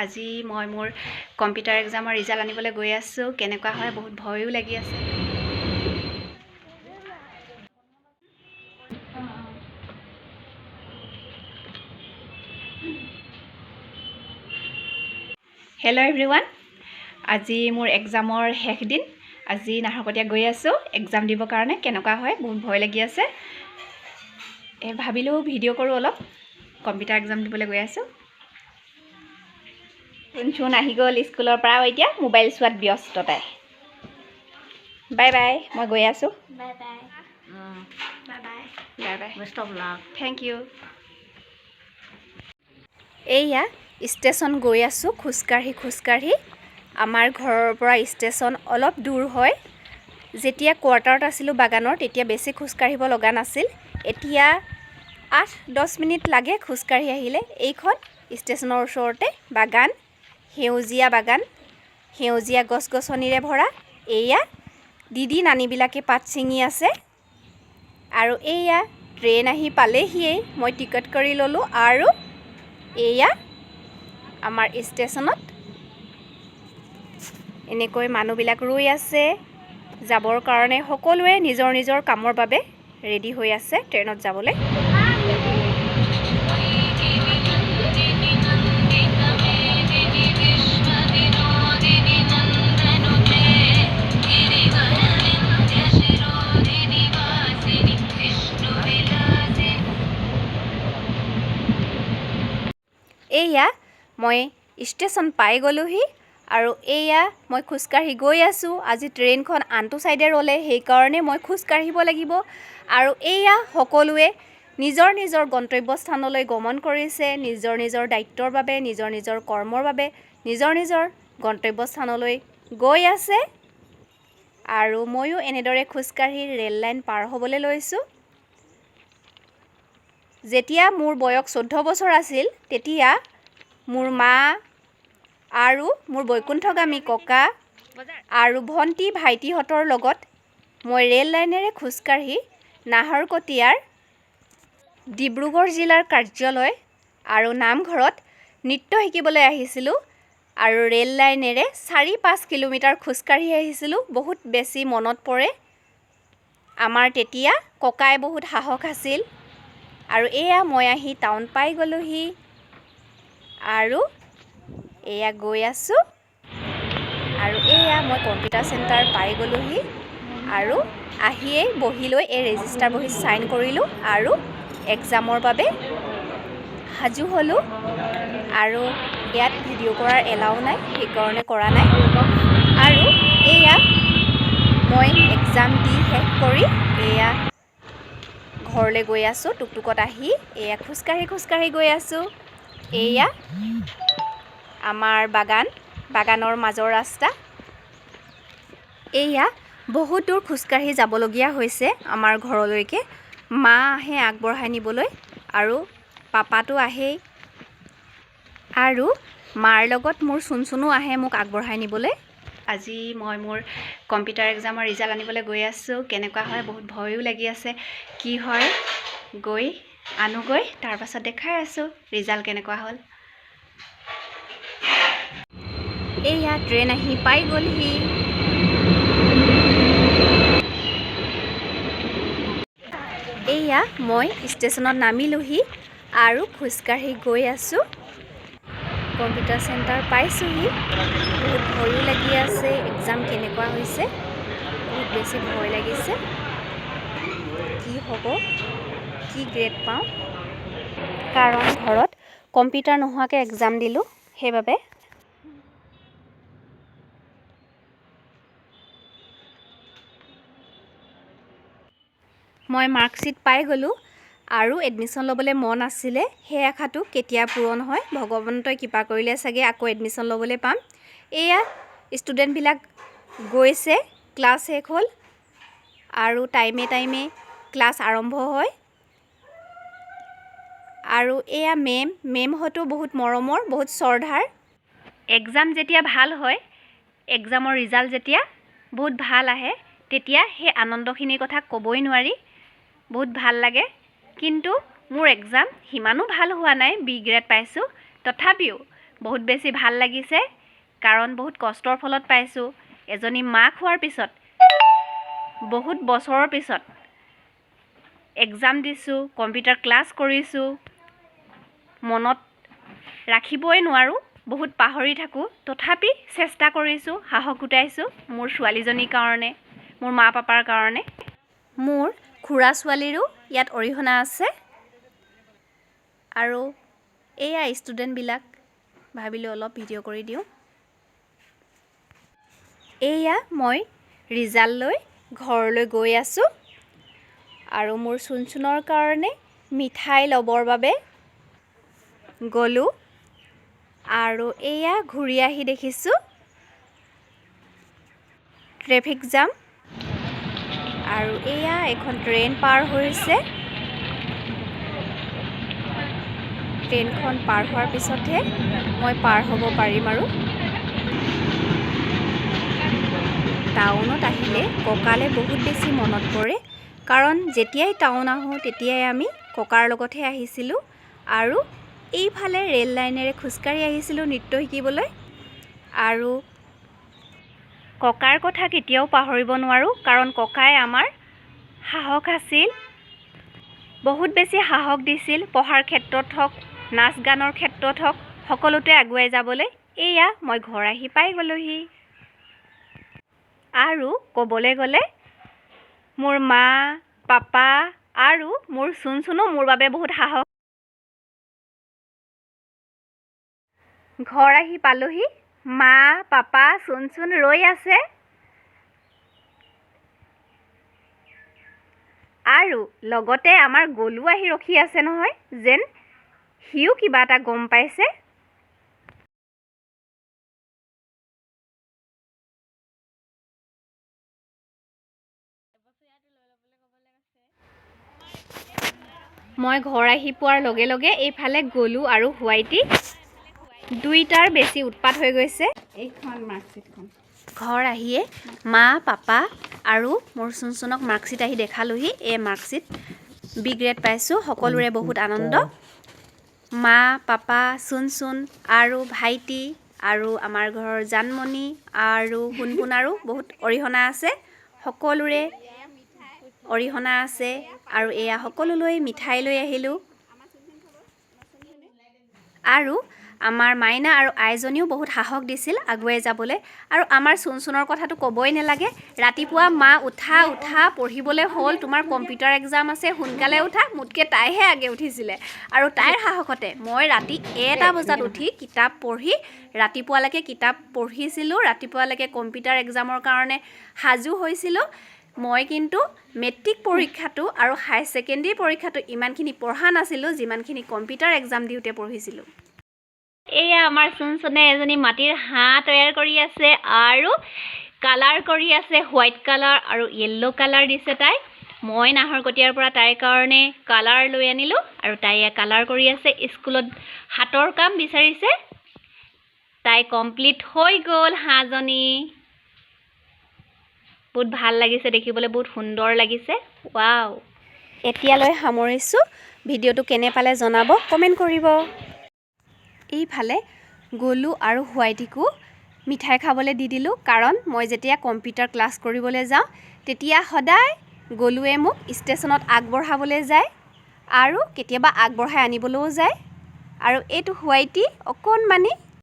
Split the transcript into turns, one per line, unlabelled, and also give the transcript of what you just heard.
আজি মই মোৰ কম্পিউটাৰ এক্সামৰ ৰিজাল্ট আনিবলৈ গৈ আছোঁ। কেনেকুৱা হয় বহুত ভয়ো লাগি আছে। হেল্ল' এভৰিৱান, আজি মোৰ এক্সামৰ শেষ দিন। আজি নাহৰকটীয়া গৈ আছোঁ এক্সাম দিবৰ কাৰণে। কেনেকুৱা হয় বহুত ভয় লাগি আছে। ভাবিলোঁ ভিডিঅ' কৰোঁ অলপ। কম্পিউটাৰ এক্সাম দিবলৈ গৈ আছোঁ। শুন আহি গ'ল স্কুলৰ পৰা, এতিয়া মোবাইল চোৱাত ব্যস্ত তাই। বাই বাই, মই গৈ আছোঁ।
Bye bye.
বাই বাই।
Best of luck.
Thank you. এইয়া ষ্টেচন গৈ আছোঁ খোজকাঢ়ি। আমাৰ ঘৰৰ পৰা ষ্টেচন অলপ দূৰ হয়। যেতিয়া কোৱাৰ্টাৰত আছিলোঁ বাগানৰ, তেতিয়া বেছি খোজকাঢ়িব লগা নাছিল। এতিয়া 8-10 মিনিট লাগে খোজকাঢ়ি আহিলে। এইখন ষ্টেচনৰ ওচৰতে বাগান, সেউজীয়া বাগান, সেউজীয়া গছ গছনিৰে ভৰা। এইয়া দিদি নানীবিলাকে পাত ছিঙি আছে। আৰু এইয়া ট্ৰেইন আহি পালেহিয়েই। মই টিকট কৰি ল'লোঁ। আৰু এইয়া আমাৰ ষ্টেচনত এনেকৈ মানুহবিলাক ৰৈ আছে যাবৰ কাৰণে। সকলোৱে নিজৰ নিজৰ কামৰ বাবে ৰেডি হৈ আছে ট্ৰেইনত যাবলৈ। এইয়া মই ষ্টেচন পাই গ'লোহি। আৰু এইয়া মই খোজকাঢ়ি গৈ আছোঁ। আজি ট্ৰেইনখন আনটো ছাইডে ৰ'লে, সেইকাৰণে মই খোজকাঢ়িব লাগিব। আৰু এইয়া সকলোৱে নিজৰ নিজৰ গন্তব্যস্থানলৈ গমন কৰিছে, নিজৰ নিজৰ দায়িত্বৰ বাবে, নিজৰ নিজৰ কৰ্মৰ বাবে, নিজৰ নিজৰ গন্তব্যস্থানলৈ গৈ আছে। আৰু ময়ো এনেদৰে খোজকাঢ়ি ৰেল লাইন পাৰ হ'বলৈ লৈছোঁ। যেতিয়া মোৰ বয়স 14 বছৰ আছিল, তেতিয়া মোৰ মা আৰু মোৰ বৈকুণ্ঠগামী ককা আৰু ভণ্টি ভাইটিহঁতৰ লগত মই ৰেল লাইনেৰে খোজকাঢ়ি নাহৰকটীয়াৰ ডিব্ৰুগড় জিলাৰ কাৰ্যালয় আৰু নামঘৰত নৃত্য শিকিবলৈ আহিছিলোঁ। আৰু ৰেল লাইনেৰে 4-5 কিলোমিটাৰ খোজকাঢ়ি আহিছিলোঁ। বহুত বেছি মনত পৰে। আমাৰ তেতিয়া ককাই বহুত সাহস আছিল। আৰু এয়া মই আহি টাউন পাই গ'লোহি। আৰু এয়া গৈ আছোঁ। আৰু এয়া মই কম্পিউটাৰ চেণ্টাৰ পাই গ'লোহি। আৰু আহিয়েই বহি লৈ এই ৰেজিষ্টাৰ বহীত চাইন কৰিলোঁ আৰু এক্সামৰ বাবে সাজু হ'লোঁ। আৰু ইয়াত ভিডিঅ' কৰাৰ এলাও নাই, সেইকাৰণে কৰা নাই। আৰু এয়া মই এক্সাম দি শেষ কৰি এয়া ঘৰলৈ গৈ আছোঁ। টুকটুকত আহি এয়া খোজকাঢ়ি গৈ আছোঁ। এয়া আমাৰ বাগানৰ মাজৰ ৰাস্তা। এয়া বহুত দূৰ খোজকাঢ়ি যাবলগীয়া হৈছে আমাৰ ঘৰলৈকে। মা আহে আগবঢ়াই নিবলৈ আৰু পাপাটো আহেই। আৰু মাৰ লগত মোৰ চুনচুনো আহে মোক আগবঢ়াই নিবলৈ। আজি মই মোৰ কম্পিউটাৰ এক্সামৰ ৰিজাল্ট আনিবলৈ গৈ আছোঁ। কেনেকুৱা হয় বহুত ভয়ো লাগি আছে। কি হয় গৈ আনোগৈ, তাৰপাছত দেখাই আছোঁ ৰিজাল্ট কেনেকুৱা হ'ল। এইয়া ট্ৰেইন আহি পাই গ'লহি। এইয়া মই ষ্টেচনত নামিলোহি আৰু খোজকাঢ়ি গৈ আছোঁ। কম্পিউটাৰ চেণ্টাৰ পাইছোঁহি। বহুত ভয়ো লাগি আছে। এক্সাম কেনেকুৱা হৈছে বহুত বেছি ভয় লাগিছে। কি হ'ব, কি গ্ৰেড পাওঁ, কাৰণ ঘৰত কম্পিউটাৰ নোহোৱাকৈ এক্সাম দিলোঁ, সেইবাবে। মই মাৰ্কশ্বিট পাই গ'লোঁ। আৰু এডমিশ্যন ল'বলৈ মন আছিলে। সেই আশাটো কেতিয়া পূৰণ হয়, ভগৱন্তই কৃপা কৰিলে চাগে আকৌ এডমিশ্যন ল'বলৈ পাম। এয়া ষ্টুডেণ্টবিলাক গৈছে, ক্লাছ শেষ হ'ল আৰু টাইমে ক্লাছ আৰম্ভ হয়। আৰু এয়া মেমহঁতো বহুত মৰমৰ, বহুত শ্ৰদ্ধাৰ। এক্সাম যেতিয়া ভাল হয়, এক্সামৰ ৰিজাল্ট যেতিয়া বহুত ভাল আহে, তেতিয়া সেই আনন্দখিনিৰ কথা ক'বই নোৱাৰি। বহুত ভাল লাগে। কিন্তু মোৰ এক্সাম সিমানো ভাল হোৱা নাই, বি গ্ৰেড পাইছোঁ। তথাপিও বহুত বেছি ভাল লাগিছে কাৰণ বহুত কষ্টৰ ফলত পাইছোঁ এজনী মাক হোৱাৰ পিছত বহুত বছৰৰ পিছত এক্সাম দিছোঁ কম্পিউটাৰ ক্লাছ কৰিছোঁ মনত ৰাখিবই নোৱাৰোঁ বহুত পাহৰি থাকোঁ তথাপি চেষ্টা কৰিছোঁ সাহস গোটাইছোঁ মোৰ ছোৱালীজনীৰ কাৰণে মোৰ মা পাপাৰ কাৰণে মোৰ খুৰা ছোৱালীৰো ইয়াত অৰিহণা আছে আৰু এয়া ষ্টুডেণ্টবিলাক ভাবিলোঁ অলপ ভিডিঅ' কৰি দিওঁ এয়া মই ৰিজাল্ট লৈ ঘৰলৈ গৈ আছোঁ আৰু মোৰ চুনচুনৰ কাৰণে মিঠাই ল'বৰ বাবে গ'লোঁ আৰু এয়া ঘূৰি আহি দেখিছোঁ ট্ৰেফিক জাম আৰু এয়া এখন ট্ৰেইন পাৰ হৈছে ট্ৰেইনখন পাৰ হোৱাৰ পিছতহে মই পাৰ হ'ব পাৰিম আৰু টাউনত আহিলে ককালে বহুত বেছি মনত পৰে কাৰণ যেতিয়াই টাউন আহোঁ তেতিয়াই আমি ককাৰ লগতহে আহিছিলোঁ আৰু এইফালে ৰেল লাইনেৰে খোজকাঢ়ি আহিছিলোঁ নৃত্য শিকিবলৈ আৰু ককাৰ কথা কেতিয়াও পাহৰিব নোৱাৰোঁ কাৰণ ককাই আমাৰ সাহস আছিল বহুত বেছি সাহস দিছিল পঢ়াৰ ক্ষেত্ৰত হওক নাচ গানৰ ক্ষেত্ৰত হওক সকলোতে আগুৱাই যাবলৈ এয়া মই ঘৰ আহি পাই গ'লোহি আৰু ক'বলৈ গ'লে মোৰ মা পাপা আৰু মোৰ চুনচুনো মোৰ বাবে বহুত সাহস ঘৰ আহি পালোহি মা পাপা চুনচুন ৰৈ আছে আৰু লগতে আমাৰ গলু আহি ৰখি আছে নহয় যেন সিও কিবা এটা গম পাইছে মই ঘৰ আহি পোৱাৰ লগে লগে এইফালে গলু আৰু হোৱাইটি দুইটাৰ বেছি উৎপাত হৈ গৈছে
এইখন মাৰ্কশ্বিটখন
ঘৰ আহিয়ে মা পাপা আৰু মোৰ চুনচুনক মাৰ্কশ্বিট আহি দেখালোহি এই মাৰ্কশ্বিট বি গ্ৰেড পাইছোঁ সকলোৰে বহুত আনন্দ মা পাপা চুনচুন আৰু ভাইটি আৰু আমাৰ ঘৰৰ জানমণি আৰু হুনহুনাৰো বহুত অৰিহণা আছে সকলোৰে অৰিহণা আছে আৰু এয়া সকলোলৈ মিঠাই লৈ আহিলোঁ আৰু আমাৰ মাইনা আৰু আইজনীও বহুত সাহস দিছিল আগুৱাই যাবলৈ আৰু আমাৰ চুনচুনৰ কথাটো ক'বই নালাগে ৰাতিপুৱা মা উঠা উঠা পঢ়িবলৈ হ'ল তোমাৰ কম্পিউটাৰ এক্সাম আছে সোনকালে উঠা মোতকৈ তাইহে আগে উঠিছিলে আৰু তাইৰ সাহসতে মই ৰাতি 1টা বজাত উঠি কিতাপ পঢ়ি ৰাতিপুৱালৈকে কিতাপ পঢ়িছিলোঁ ৰাতিপুৱালৈকে কম্পিউটাৰ এক্সামৰ কাৰণে সাজু হৈছিলোঁ মই কিন্তু মেট্ৰিক পৰীক্ষাটো আৰু হাই ছেকেণ্ডেৰী পৰীক্ষাটো ইমানখিনি পঢ়া নাছিলোঁ যিমানখিনি কম্পিউটাৰ এক্সাম দিওঁতে পঢ়িছিলোঁ এয়া আমাৰ চুনচুনে এজনী মাটিৰ হাঁহ তৈয়াৰ কৰি আছে আৰু কালাৰ কৰি আছে হোৱাইট কালাৰ আৰু য়েল্লো কালাৰ দিছে তাই মই নাহৰকটীয়াৰ পৰা তাইৰ কাৰণে কালাৰ লৈ আনিলোঁ আৰু তাইয়ে কালাৰ কৰি আছে স্কুলত হাতৰ কাম বিচাৰিছে তাই কমপ্লিট হৈ গ'ল হাঁহজনী বহুত ভাল লাগিছে দেখিবলৈ বহুত সুন্দৰ লাগিছে ৱাও এতিয়ালৈ সামৰিছোঁ ভিডিঅ'টো কেনে পালে জনাব কমেণ্ট কৰিব এইফালে গলু আৰু হোৱাইটিকো মিঠাই খাবলৈ দি দিলোঁ কাৰণ মই যেতিয়া কম্পিউটাৰ ক্লাছ কৰিবলৈ যাওঁ তেতিয়া সদায় গলুৱে মোক ষ্টেচনত আগবঢ়াবলৈ যায় আৰু কেতিয়াবা আগবঢ়াই আনিবলৈও যায় আৰু এইটো হোৱাইটি অকণমানি